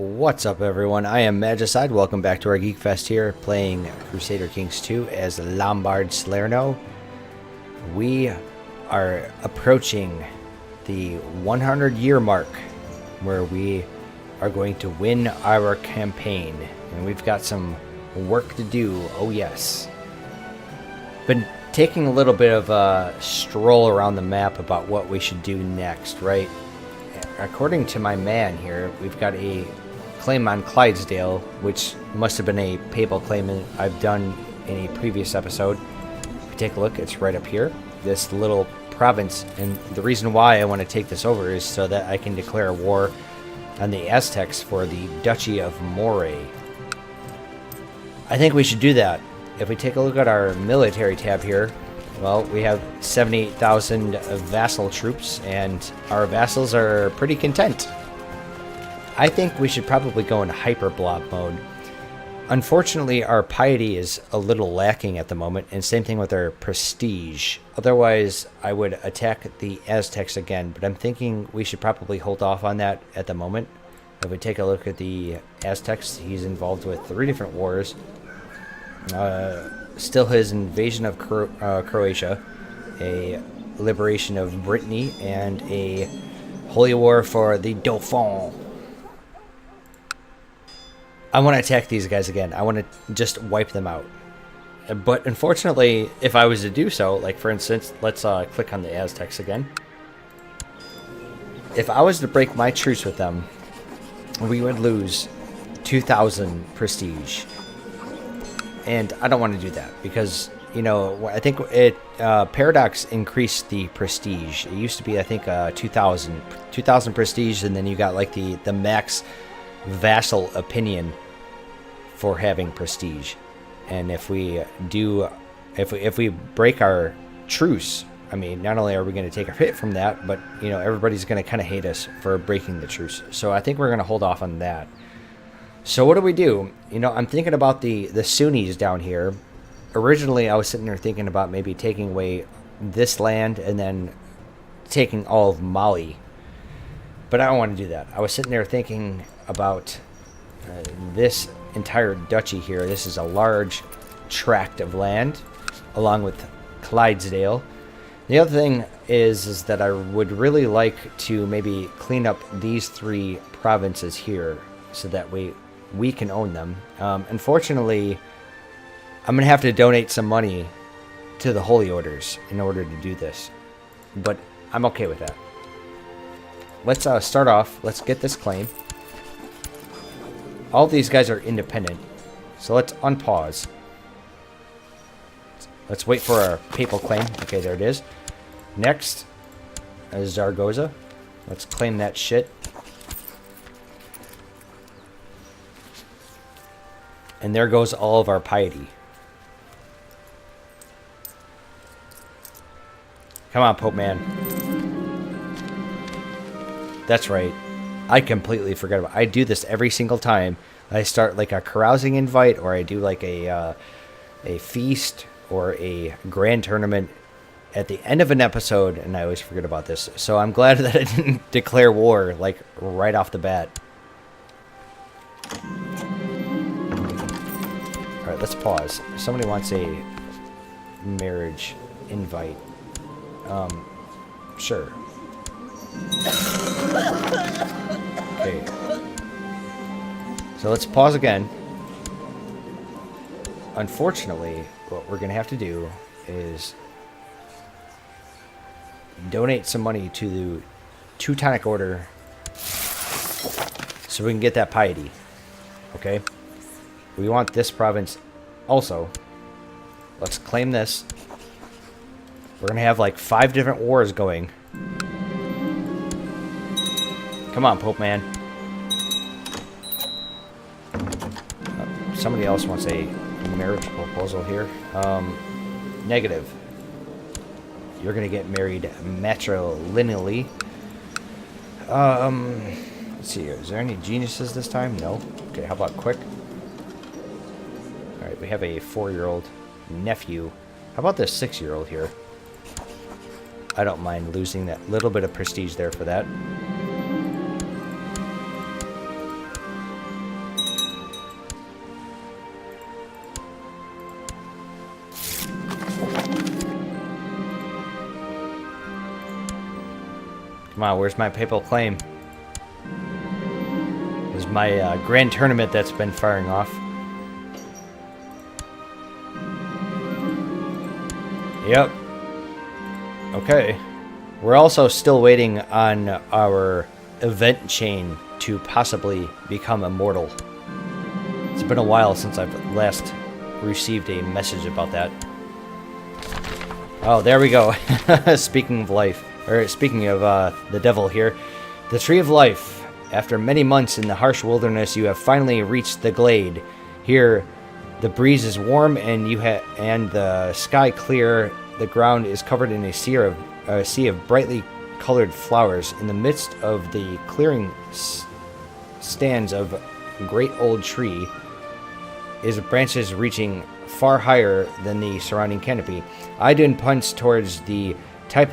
What's up, everyone? I am Magicide. Welcome back to our Geek Fest here, playing Crusader Kings II as Lombard Salerno. We are approaching the 100-year mark, where we are going to win our campaign, and we've got some work to do. Oh yes. Been taking a little bit of a stroll around the map about what we should do next, right? According to my man here, we've got a claim on Clydesdale, which must have been a papal claim I've done in a previous episode. If you take a look, it's right up here, this little province, and the reason why I want to take this over is so that I can declare war on the Aztecs for the Duchy of Moray. I think we should do that. If we take a look at our military tab here, well, we have 78,000 vassal troops, and our vassals are pretty content. I think we should probably go into hyperblob mode. Unfortunately, our piety is a little lacking at the moment, and same thing with our prestige. Otherwise, I would attack the Aztecs again, but I'm thinking we should probably hold off on that at the moment. If we take a look at the Aztecs, he's involved with 3 different wars. Still his invasion of Croatia, a liberation of Brittany, and a holy war for the Dauphin. I want to attack these guys again. I want to just wipe them out. But unfortunately, if I was to do so, like for instance, let's click on the Aztecs again. If I was to break my truce with them, we would lose 2,000 prestige. And I don't want to do that because, you know, I think Paradox increased the prestige. It used to be, I think, 2,000 prestige, and then you got like the max vassal opinion for having prestige. And if we break our truce, I mean, not only are we going to take a hit from that, but you know, everybody's going to kind of hate us for breaking the truce. So I think we're going to hold off on that. So what do we do? You know, I'm thinking about the Sunnis down here. Originally, I was sitting there thinking about maybe taking away this land and then taking all of Mali. But I don't want to do that. I was sitting there thinking about this entire duchy here. This is a large tract of land, along with Clydesdale. The other thing is that I would really like to maybe clean up these 3 provinces here so that we can own them. Unfortunately, I'm going to have to donate some money to the Holy Orders in order to do this. But I'm okay with that. Let's start off. Let's get this claim. All these guys are independent. So let's unpause. Let's wait for our papal claim. Okay, there it is. Next is Zaragoza. Let's claim that shit. And there goes all of our piety. Come on, Pope Man. That's right. I completely forgot about it. I do this every single time. I start like a carousing invite, or I do like a feast or a grand tournament at the end of an episode, and I always forget about this. So I'm glad that I didn't declare war like right off the bat. Alright, let's pause. Somebody wants a marriage invite. Sure. Okay. So let's pause again. Unfortunately, what we're going to have to do is donate some money to the Teutonic Order so we can get that piety. Okay? We want this province also. Let's claim this. We're going to have like 5 different wars going. Come on, Pope Man. Somebody else wants a marriage proposal here. Negative. You're going to get married matrilineally. Let's see here. Is there any geniuses this time? No. Okay, how about quick? Alright, we have a 4-year-old nephew. How about this 6-year-old here? I don't mind losing that little bit of prestige there for that. Come on, where's my papal claim? There's my grand tournament that's been firing off. Yep. Okay. We're also still waiting on our event chain to possibly become immortal. It's been a while since I've last received a message about that. Oh, there we go. Speaking of life, or speaking of the devil here, the Tree of Life. After many months in the harsh wilderness, you have finally reached the glade. Here, the breeze is warm and the sky clear. The ground is covered in a sea of brightly colored flowers. In the midst of the clearing stands of a great old tree, is branches reaching far higher than the surrounding canopy. Idun points towards the top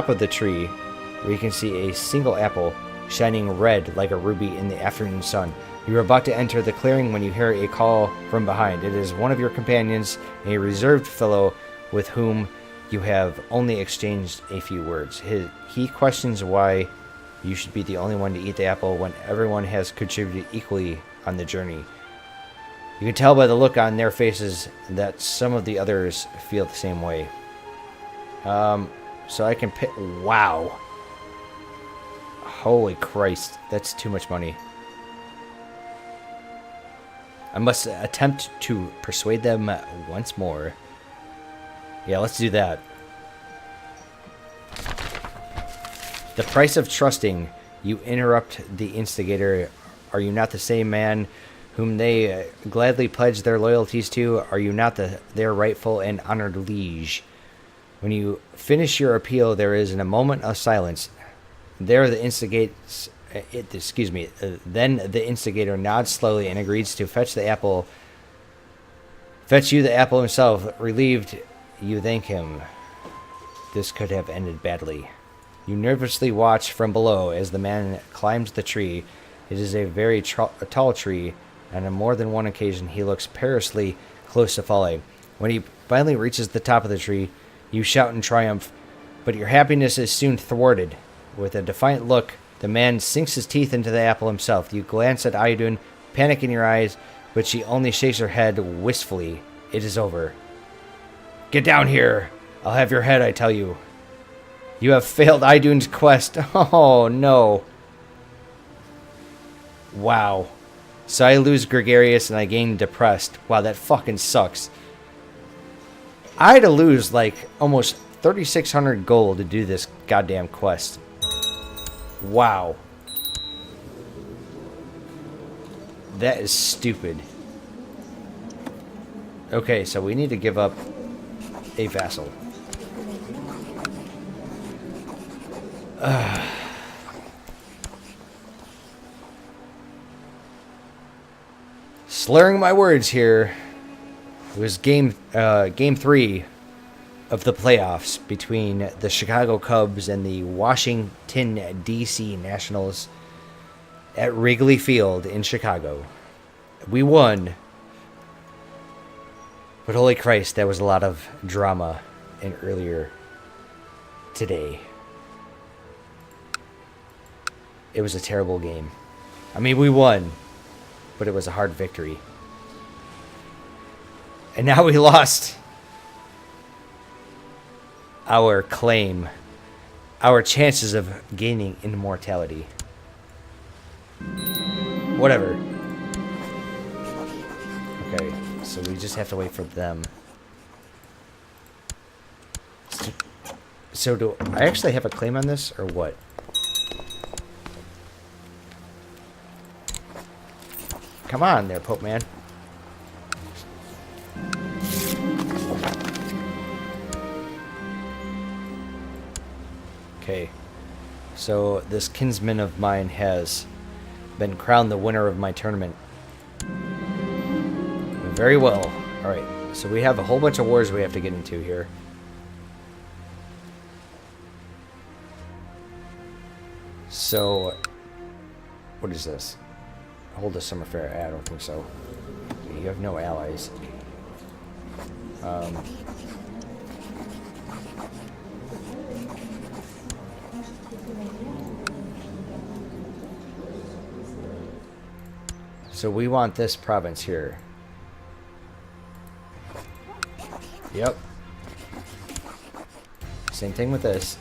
of the tree, where you can see a single apple shining red like a ruby in the afternoon sun. You are about to enter the clearing when you hear a call from behind. It is one of your companions, a reserved fellow with whom you have only exchanged a few words. He questions why you should be the only one to eat the apple when everyone has contributed equally on the journey. You can tell by the look on their faces that some of the others feel the same way. So I can pick... Wow. Holy Christ. That's too much money. I must attempt to persuade them once more. Yeah, let's do that. The price of trusting. You interrupt the instigator. Are you not the same man whom they gladly pledge their loyalties to? Are you not their rightful and honored liege? When you finish your appeal, there is a moment of silence. Then the instigator nods slowly and agrees to fetch you the apple himself. Relieved, you thank him. This could have ended badly. You nervously watch from below as the man climbs the tree. It is a very tall tree, and on more than one occasion he looks perilously close to falling. When he finally reaches the top of the tree, you shout in triumph, but your happiness is soon thwarted. With a defiant look, the man sinks his teeth into the apple himself. You glance at Idun, panic in your eyes, but she only shakes her head wistfully. It is over. Get down here! I'll have your head, I tell you. You have failed Idun's quest. Oh, no. Wow. So I lose Gregarious and I gain Depressed. Wow, that fucking sucks. I had to lose like almost 3,600 gold to do this goddamn quest. Wow. That is stupid. Okay, so we need to give up a vassal. Slurring my words here. It was game 3 of the playoffs between the Chicago Cubs and the Washington, D.C. Nationals at Wrigley Field in Chicago. We won. But holy Christ, that was a lot of drama in earlier today. It was a terrible game. I mean, we won, but it was a hard victory. And now we lost our claim, our chances of gaining immortality. Whatever. Okay, so we just have to wait for them. So do I actually have a claim on this, or what? Come on there, Pope Man. Okay, so this kinsman of mine has been crowned the winner of my tournament. Very well. Alright, so we have a whole bunch of wars we have to get into here. So, what is this? Hold a summer fair. I don't think so. You have no allies. So we want this province here. Yep. Same thing with this.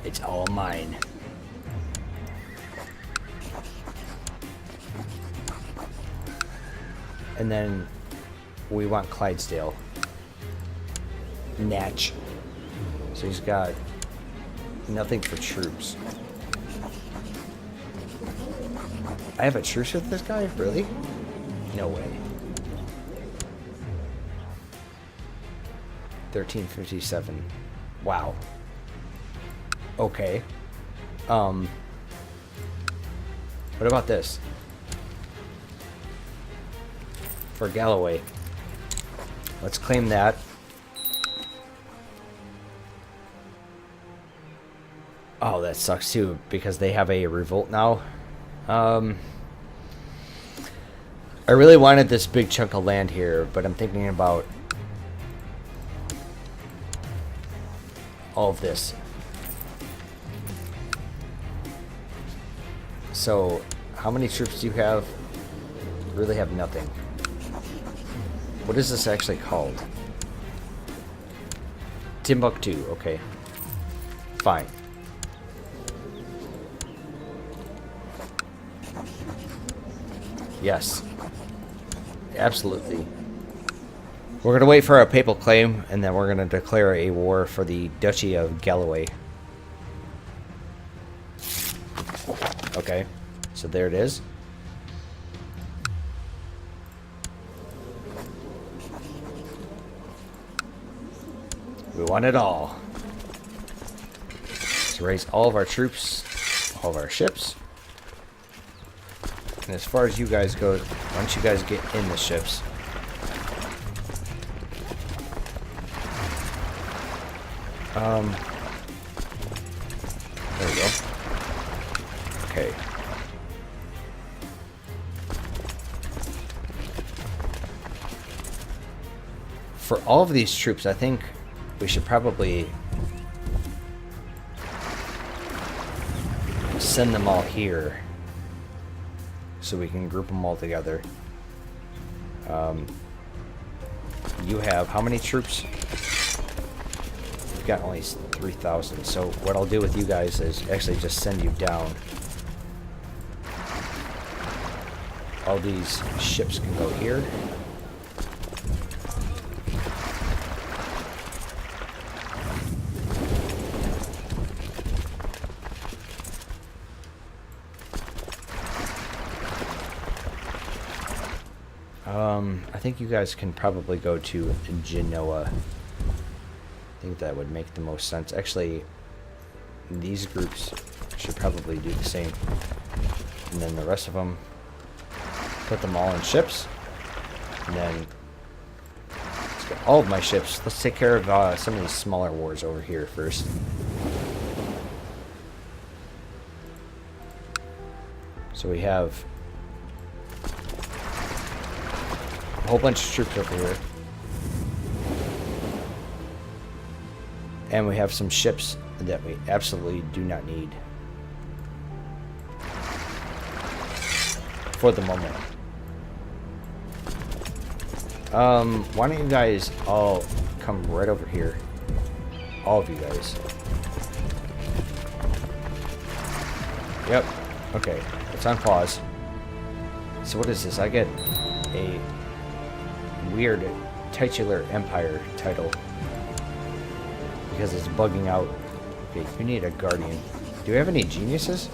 It's all mine. And then we want Clydesdale. Natch. So he's got nothing for troops. I have a truce with this guy? Really? No way. 1357. Wow. Okay. What about this? For Galloway. Let's claim that. Oh, that sucks too, because they have a revolt now. I really wanted this big chunk of land here, but I'm thinking about all of this. So, how many troops do you have? Really have nothing. What is this actually called? Timbuktu, okay. Fine. Yes. Absolutely. We're going to wait for our papal claim, and then we're going to declare a war for the Duchy of Galloway. Okay. So there it is. We want it all. Let's raise all of our troops, all of our ships. And as far as you guys go, once you guys get in the ships, there we go. Okay. For all of these troops, I think we should probably send them all here so we can group them all together. You have how many troops? You've got only 3,000. So what I'll do with you guys is actually just send you down. All these ships can go here. I think you guys can probably go to Genoa. I think that would make the most sense. Actually, these groups should probably do the same. And then the rest of them, put them all in ships. And then, let's get all of my ships. Let's take care of some of these smaller wars over here first. So we have a whole bunch of troops over here. And we have some ships that we absolutely do not need. For the moment. Why don't you guys all come right over here? All of you guys. Yep. Okay. It's on pause. So what is this? I get a weird titular empire title because it's bugging out. Okay, you need a guardian. Do we have any geniuses?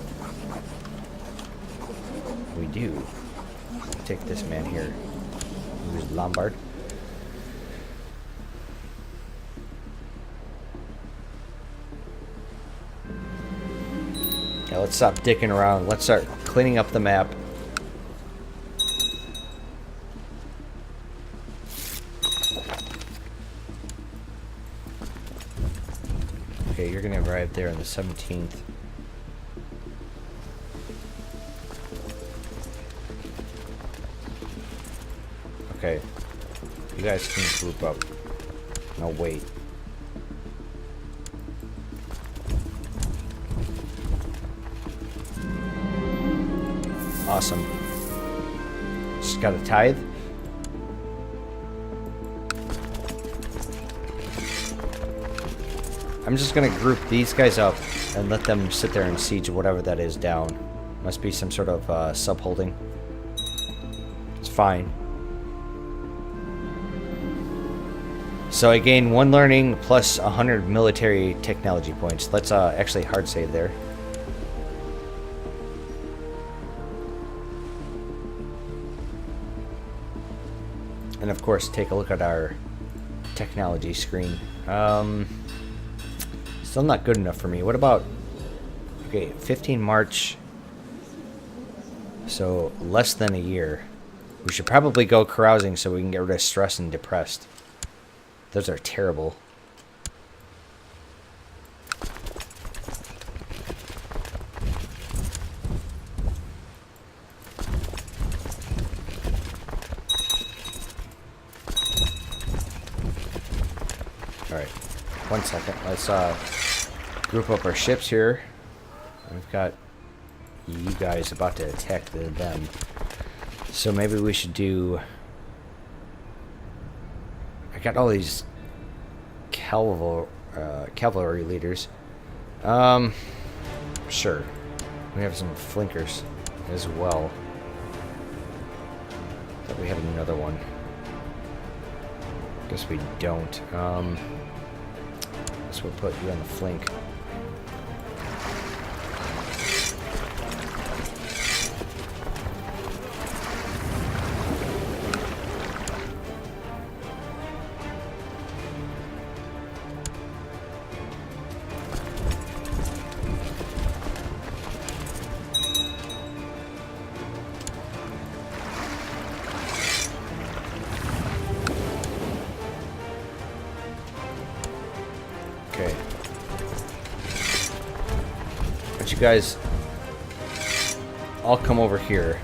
We do. Take this man here, who's Lombard. Now let's stop dicking around. Let's start cleaning up the map. Okay, you're gonna arrive there on the 17th. Okay. You guys can group up. No, wait. Awesome. Just got a tithe. I'm just gonna group these guys up and let them sit there and siege whatever that is down. Must be some sort of sub-holding. It's fine. So I gain 1 learning plus 100 military technology points. Let's actually hard save there. And of course, take a look at our technology screen. Still not good enough for me. What about... Okay, 15 March. So, less than a year. We should probably go carousing so we can get rid of stress and depressed. Those are terrible. Alright, 1 second. Let's group up our ships here. We've got you guys about to attack them. So maybe we should do... I got all these cavalry leaders. Sure. We have some flankers as well. Thought we had another one. Guess we don't. Guess we'll put you on the flank. Okay. But you guys all come over here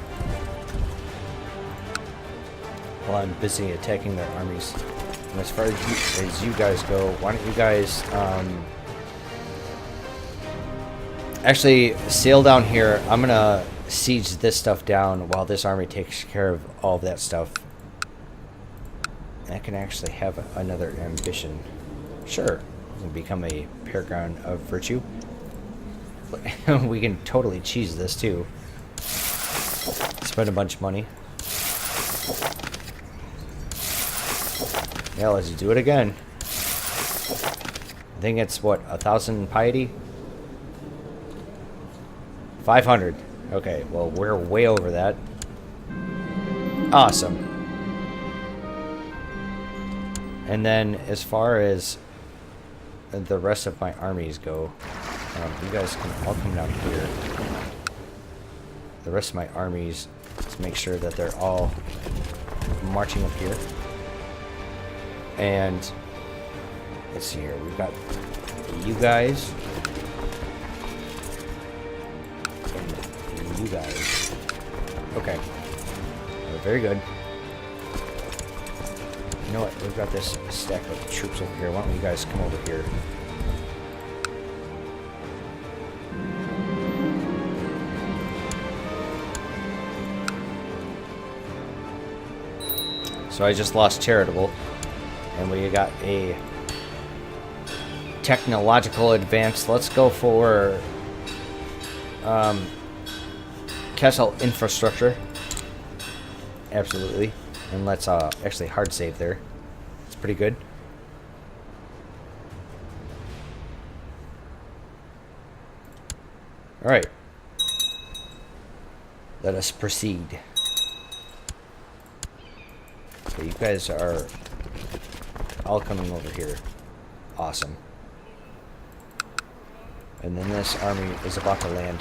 while I'm busy attacking their armies. And as far as you guys go, why don't you guys actually sail down here? I'm gonna siege this stuff down while this army takes care of all of that stuff. And I can actually have another ambition. Sure. Become a paragon of virtue. We can totally cheese this too. Spend a bunch of money. Yeah, let's do it again. I think it's what, 1,000 piety? 500. Okay, well we're way over that. Awesome. And then as far as the rest of my armies go, you guys can all come down here. The rest of my armies, let's make sure that they're all marching up here. And let's see here, we've got you guys and you guys. Okay, very good. You know what? We've got this stack of troops over here. Why don't you guys come over here? So I just lost Charitable, and we got a technological advance. Let's go for castle infrastructure. Absolutely. And let's actually hard save there. It's pretty good. Alright. Let us proceed. Okay, you guys are all coming over here. Awesome. And then this army is about to land.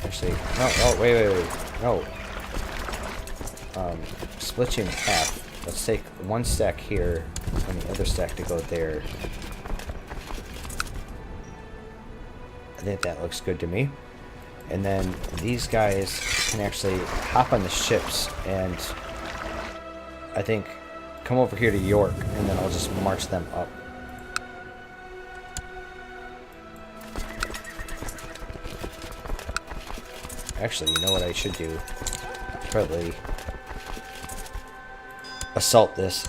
Actually, no, oh, wait. No. Split you in half. Let's take one stack here and the other stack to go there. I think that looks good to me. And then these guys can actually hop on the ships and I think, come over here to York, and then I'll just march them up. Actually, you know what I should do? Probably assault this.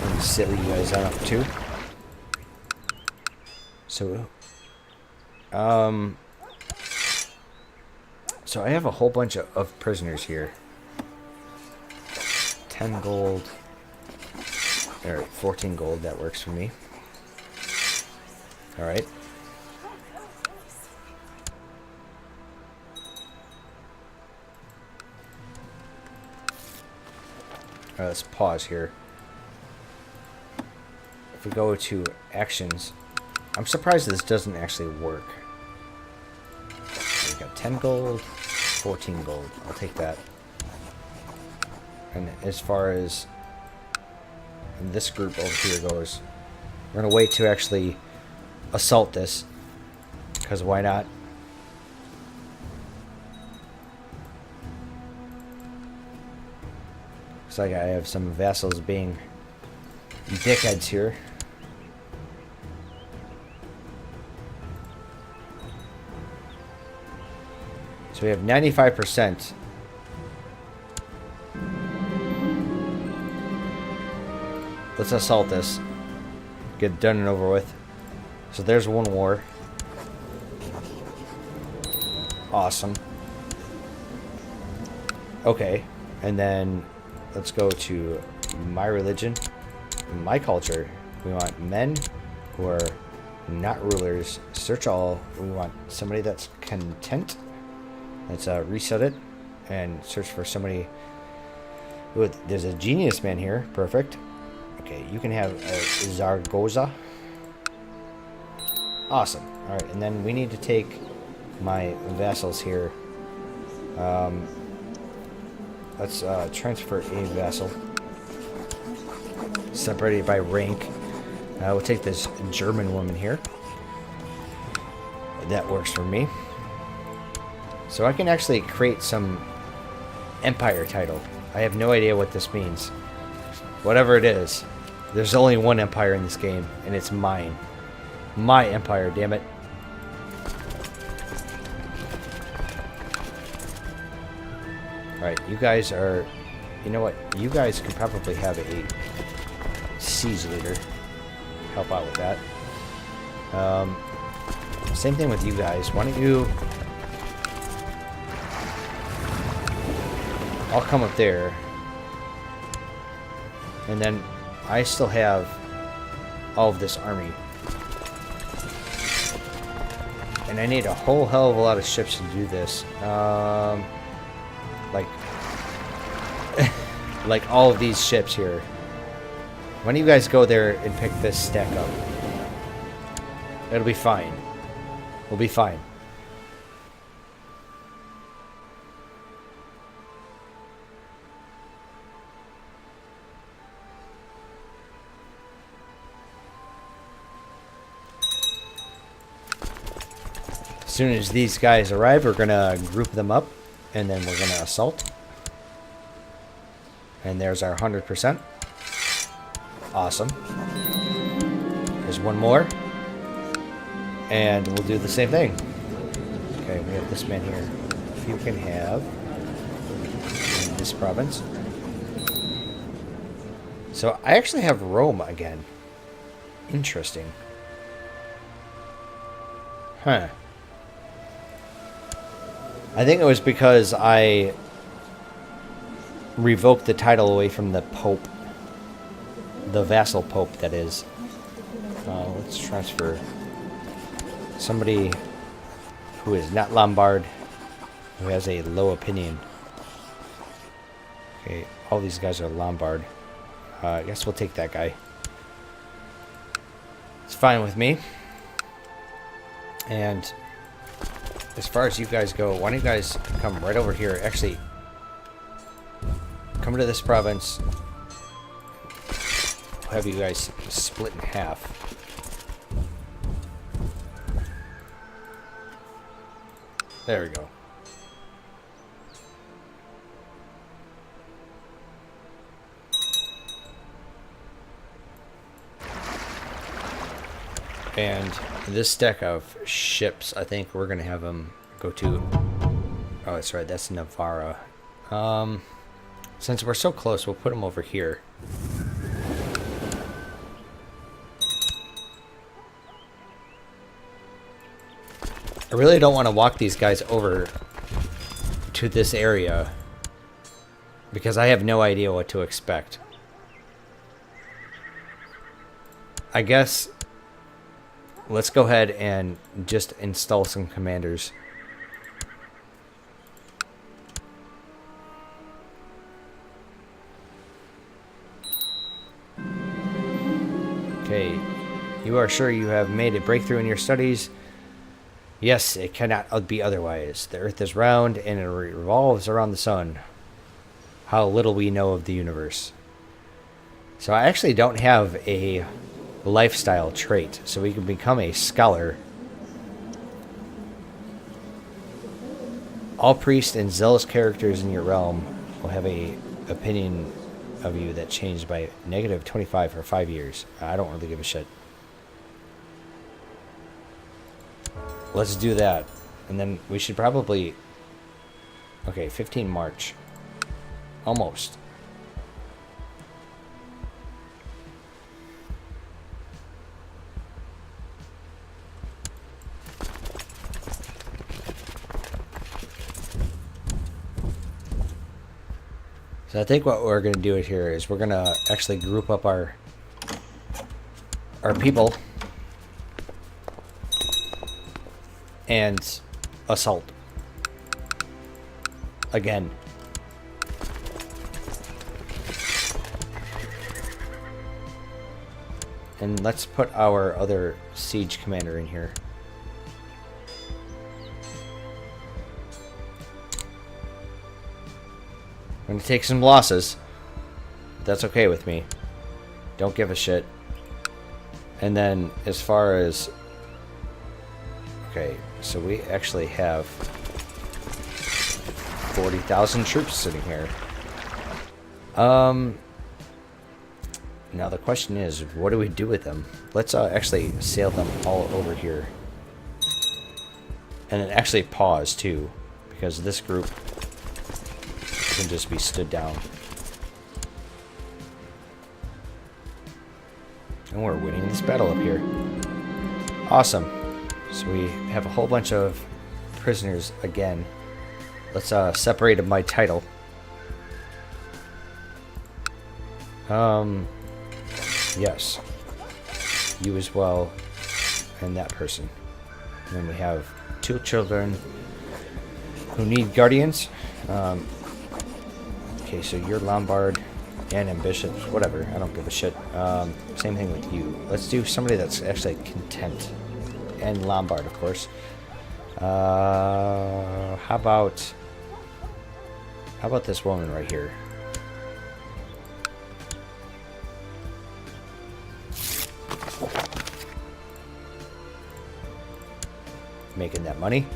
And sit you guys on up too. So, so I have a whole bunch of prisoners here. 10 gold, or 14 gold, that works for me. Alright. Alright, let's pause here. If we go to actions, I'm surprised this doesn't actually work. We got 10 gold, 14 gold. I'll take that. And as far as this group over here goes, we're going to wait to actually assault this. Because why not? Looks like I have some vassals being dickheads here. So we have 95%. Let's assault this. Get it done and over with. So there's one war. Awesome. Okay. And then let's go to my religion, my culture. We want men who are not rulers. Search all. We want somebody that's content. Let's reset it and search for somebody. Ooh, there's a genius man here. Perfect. Okay, you can have a Zaragoza. Awesome. Alright, and then we need to take my vassals here. Let's transfer a vassal. Separated by rank. We'll take this German woman here. That works for me. So I can actually create some empire title. I have no idea what this means. Whatever it is, there's only one empire in this game, and it's mine. My empire, damn it. Alright, you guys are... You know what? You guys could probably have a siege leader. Help out with that. Same thing with you guys. Why don't you... I'll come up there. And then I still have all of this army. And I need a whole hell of a lot of ships to do this. Like like all of these ships here. Why don't you guys go there and pick this stack up? It'll be fine. We'll be fine. As soon as these guys arrive, we're gonna group them up, and then we're gonna assault. And there's our 100%. Awesome. There's one more. And we'll do the same thing. Okay, we have this man here. You can have in this province. So I actually have Rome again. Interesting. Huh. I think it was because I revoked the title away from the Pope. The vassal Pope, that is. Let's transfer somebody who is not Lombard, who has a low opinion. Okay, all these guys are Lombard. I guess we'll take that guy. It's fine with me. And as far as you guys go, why don't you guys come right over here? Actually, come to this province. I'll have you guys split in half. There we go. And this deck of ships, I think we're going to have them go to... Oh, that's right. That's Navarra. Since we're so close, we'll put them over here. I really don't want to walk these guys over to this area because I have no idea what to expect. I guess let's go ahead and just install some commanders. Okay, you are sure you have made a breakthrough in your studies? Yes, it cannot be otherwise. The Earth is round and it revolves around the sun. How little we know of the universe. So I actually don't have a lifestyle trait, so we can become a scholar. All priests and zealous characters in your realm will have a opinion of you that changed by -25 for 5 years. I don't really give a shit. Let's do that. And then we should probably... Okay, 15 March. Almost. So I think what we're going to do here is we're going to actually group up our people and assault again. And let's put our other siege commander in here. I'm going to take some losses. That's okay with me. Don't give a shit. And then as far as... Okay, so we actually have 40,000 troops sitting here. Now the question is, what do we do with them? Let's actually sail them all over here. And then actually pause too, because this group can just be stood down. And we're winning this battle up here. Awesome. So we have a whole bunch of prisoners again. Let's separate my title. Yes. You as well. And that person. And then we have 2 children who need guardians. Okay, so you're Lombard and ambitious, whatever. I don't give a shit. Same thing with you. Let's do somebody that's actually content. And Lombard, of course. How about this woman right here? Making that money.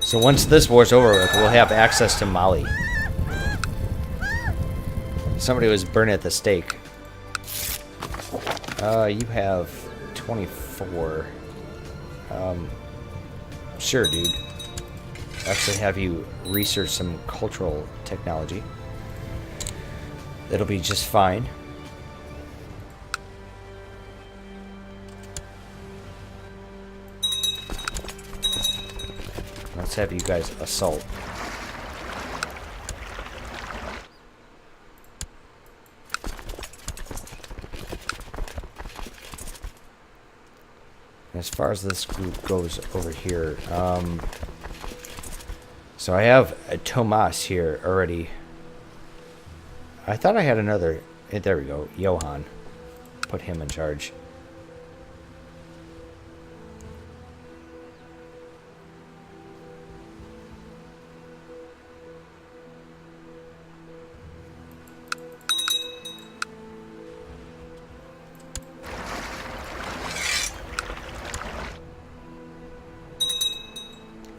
So once this war's over with, we'll have access to Mali. Somebody was burned at the stake. You have 24. Sure, dude. Actually have you research some cultural technology. That'll be just fine. Let's have you guys assault. As far as this group goes over here, so I have a Tomas here already. I thought I had another. There we go, Johan. Put him in charge.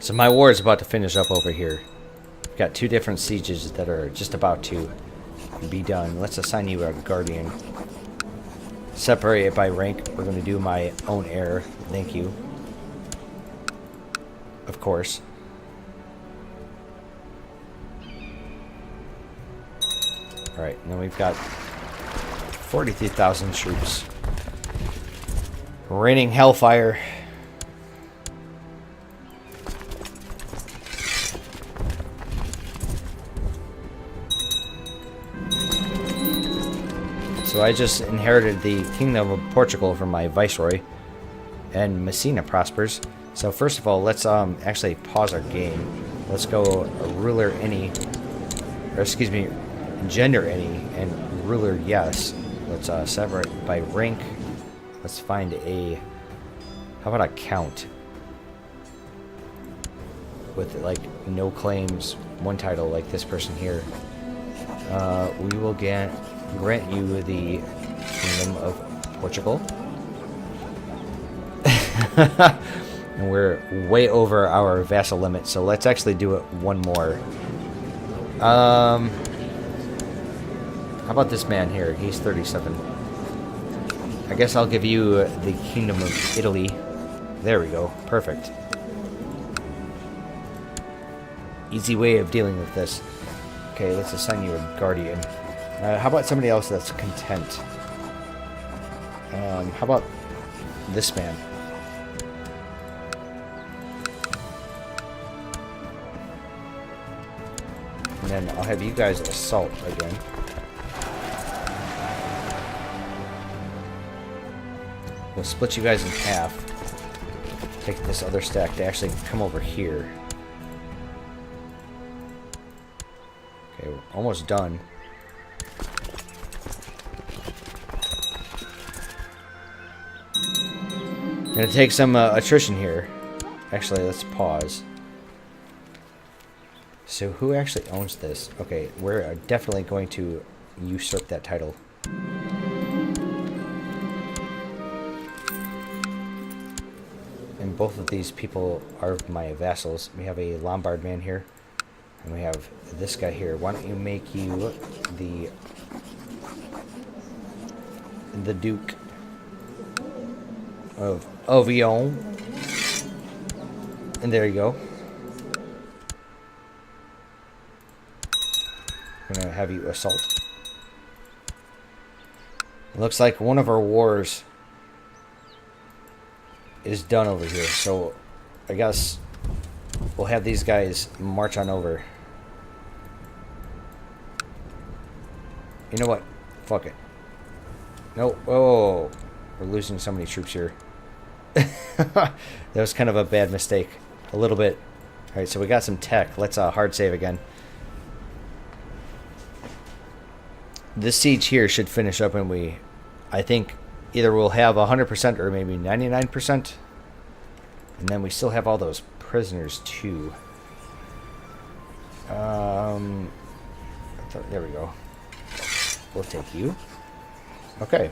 So my war is about to finish up over here. We've got 2 different sieges that are just about to be done. Let's assign you a guardian. Separate it by rank. We're going to do my own heir. Thank you. Of course. Alright, and then we've got 43,000 troops. Raining hellfire. So I just inherited the Kingdom of Portugal from my viceroy, and Messina prospers. So first of all, let's actually pause our game. Let's go ruler any, or excuse me, gender any, and ruler yes. Let's separate by rank. Let's find a, how about a count? With like no claims, 1 title like this person here. We will grant you the Kingdom of Portugal. And we're way over our vassal limit, so let's actually do it 1 more. How about this man here? He's 37. I guess I'll give you the Kingdom of Italy. There we go. Perfect. Easy way of dealing with this. Okay, let's assign you a guardian. How about somebody else that's content? How about this man? And then I'll have you guys assault again. We'll split you guys in half. Take this other stack to actually come over here. Okay, we're almost done. Gonna take some attrition here. Actually, let's pause. So who actually owns this? Okay, we're definitely going to usurp that title. And both of these people are my vassals. We have a Lombard man here, and we have this guy here. Why don't you make you the Duke of Ovion? And there you go. I'm gonna have you assault. It looks like one of our wars is done over here, so I guess we'll have these guys march on over. You know what? Fuck it. No. Oh, we're losing so many troops here. That was kind of a bad mistake. A little bit. Alright, so we got some tech. Let's hard save again. This siege here should finish up, and I think either we'll have 100% or maybe 99%. And then we still have all those prisoners too. There we go. We'll take you. Okay.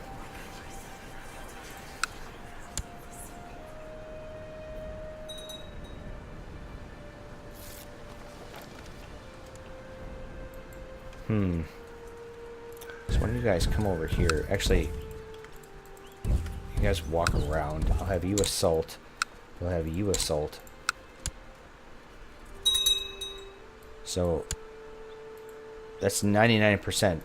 So when you guys come over here, actually, you guys walk around. I'll have you assault. We'll have you assault. So that's 99%.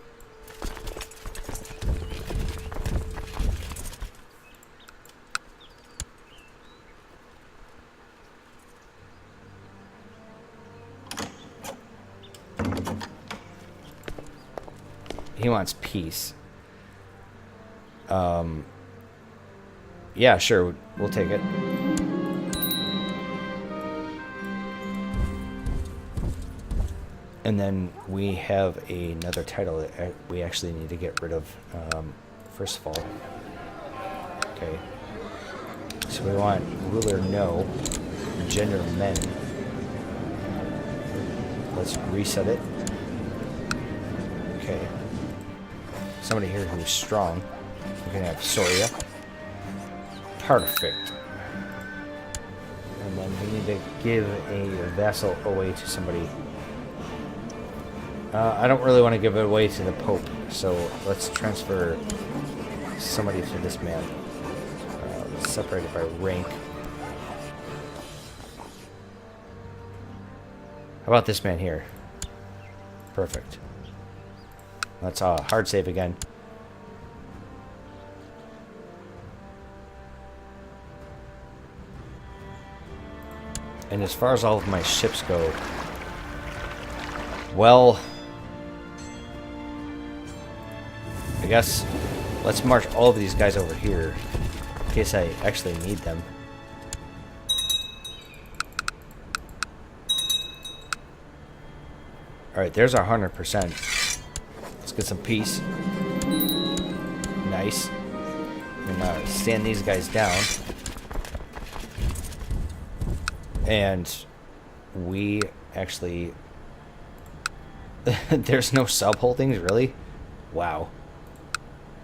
He wants peace. Yeah, sure, we'll take it. And then we have another title that we actually need to get rid of. First of all, okay. So we want ruler no, gender men. Let's reset it. Okay. Somebody here who's strong. We can have Soria. Perfect. And then we need to give a vassal away to somebody. I don't really want to give it away to the Pope, so let's transfer somebody to this man. Let's separate it by rank. How about this man here? Perfect. Let's hard save again. And as far as all of my ships go, well, I guess let's march all of these guys over here in case I actually need them. Alright, there's our 100%. Let's get some peace. Nice. I'm gonna stand these guys down. And we actually... There's no sub-holdings, really? Wow.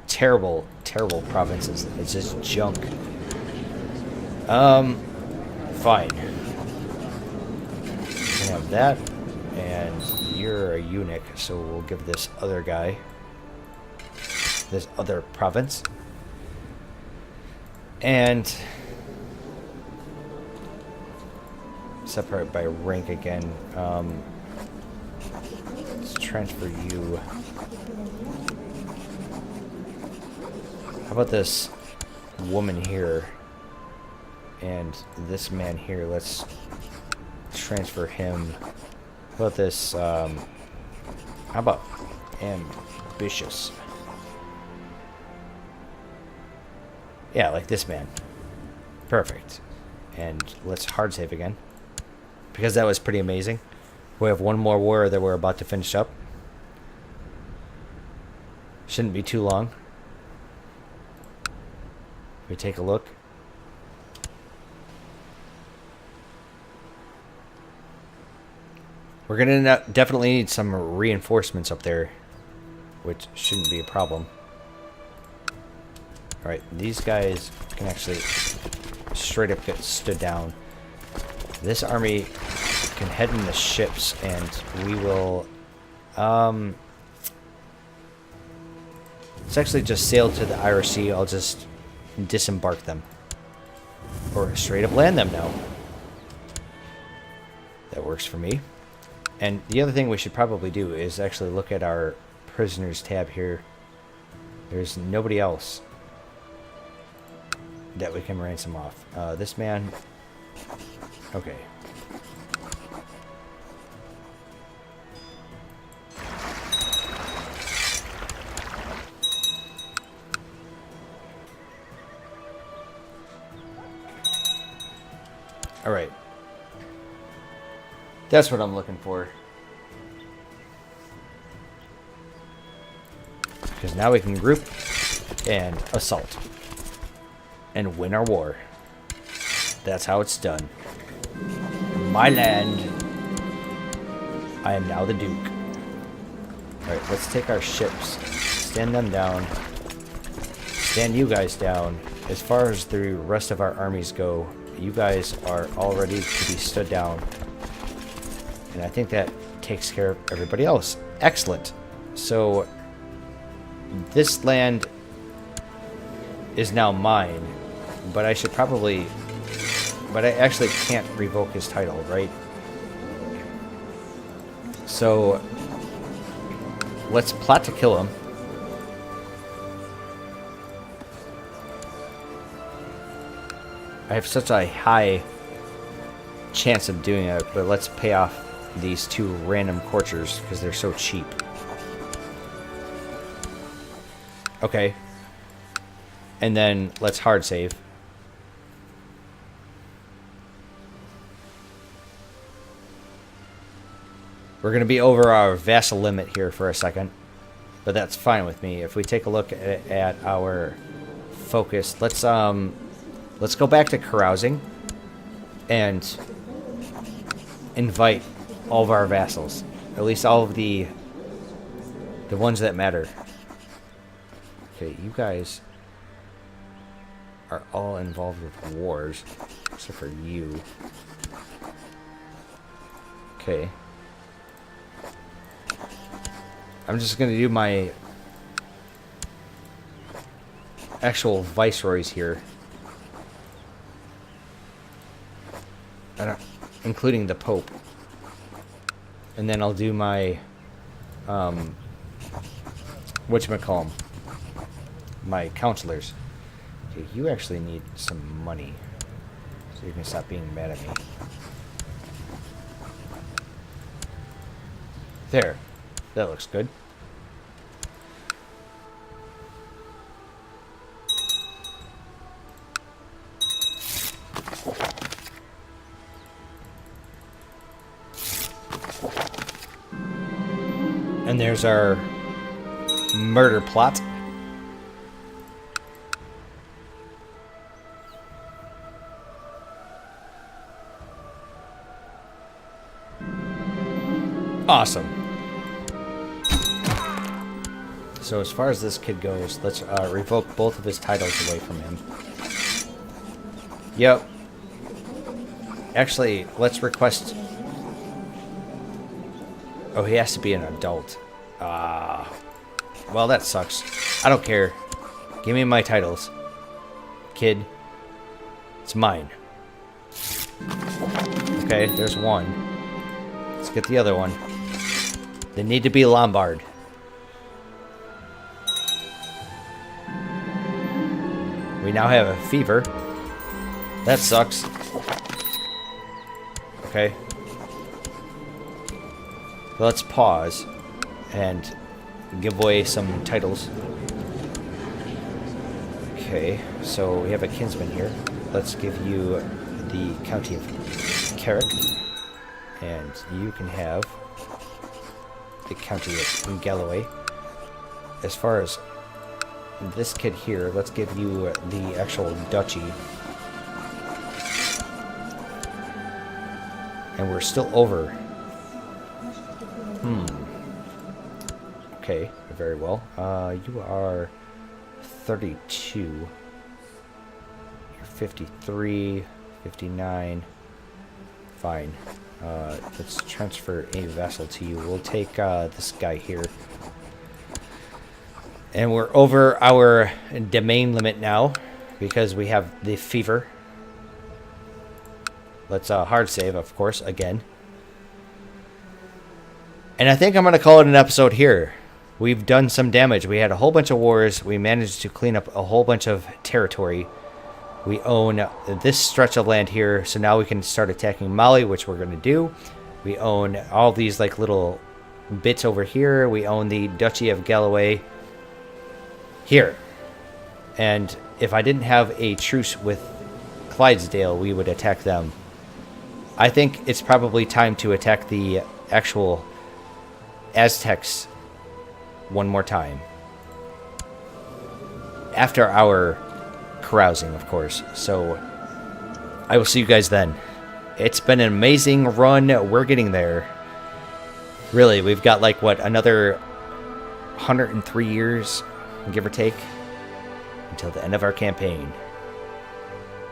Terrible, terrible provinces. It's just junk. Fine. We have that. And you're a eunuch, so we'll give this other guy this other province. And separate by rank again. Let's transfer you. How about this woman here and this man here? Let's transfer him. How about this? How about ambitious? Yeah, like this man. Perfect. And let's hard save again, because that was pretty amazing. We have one more war that we're about to finish up. Shouldn't be too long. We take a look. We're gonna definitely need some reinforcements up there, which shouldn't be a problem. Alright, these guys can actually straight up get stood down. This army can head in the ships, and we will let's actually just sail to the Irish Sea. I'll just disembark them, or straight up land them now. That works for me. And the other thing we should probably do is actually look at our prisoners tab here. There's nobody else that we can ransom off. This man. Okay. All right. That's what I'm looking for. Because now we can group and assault and win our war. That's how it's done. My land. I am now the Duke. Alright, let's take our ships. Stand them down. Stand you guys down. As far as the rest of our armies go, you guys are all ready to be stood down. And I think that takes care of everybody else. Excellent. So this land is now mine, but I should probably... But I actually can't revoke his title, right? So let's plot to kill him. I have such a high chance of doing it, but let's pay off these two random courtiers because they're so cheap. Okay. And then let's hard save. We're going to be over our vassal limit here for a second, but that's fine with me. If we take a look at our focus, let's go back to carousing and invite all of our vassals, at least all of the ones that matter. Okay, you guys are all involved with wars, except for you. Okay. I'm just gonna do my actual viceroys here. Including the Pope. And then I'll do my, whatchamacallem, my counselors. Okay, you actually need some money, so you can stop being mad at me. There. That looks good. And there's our murder plot. Awesome. So as far as this kid goes, let's revoke both of his titles away from him. Yep. Actually, let's request... Oh, he has to be an adult. Well, that sucks. I don't care. Give me my titles. Kid. It's mine. Okay, there's one. Let's get the other one. They need to be Lombard. We now have a fever. That sucks. Okay. Let's pause and give away some titles. Okay, so we have a kinsman here. Let's give you the County of Carrick. And you can have the County of Galloway. As far as this kid here, let's give you the actual duchy. And we're still over. Okay, very well. You are 32. You're 53, 59. Fine. Let's transfer a vassal to you. We'll take this guy here. And we're over our domain limit now because we have the fever. Let's hard save, of course, again. And I think I'm going to call it an episode here. We've done some damage. We had a whole bunch of wars. We managed to clean up a whole bunch of territory. We own this stretch of land here, so now we can start attacking Mali, which we're going to do. We own all these like little bits over here. We own the Duchy of Galloway here. And if I didn't have a truce with Clydesdale, we would attack them. I think it's probably time to attack the actual Aztecs one more time. After our carousing, of course. So I will see you guys then. It's been an amazing run. We're getting there. Really, we've got like, what, another 103 years, give or take, until the end of our campaign.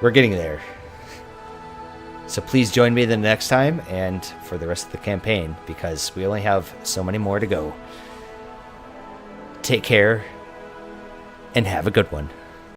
We're getting there. So please join me the next time and for the rest of the campaign, because we only have so many more to go. Take care and have a good one.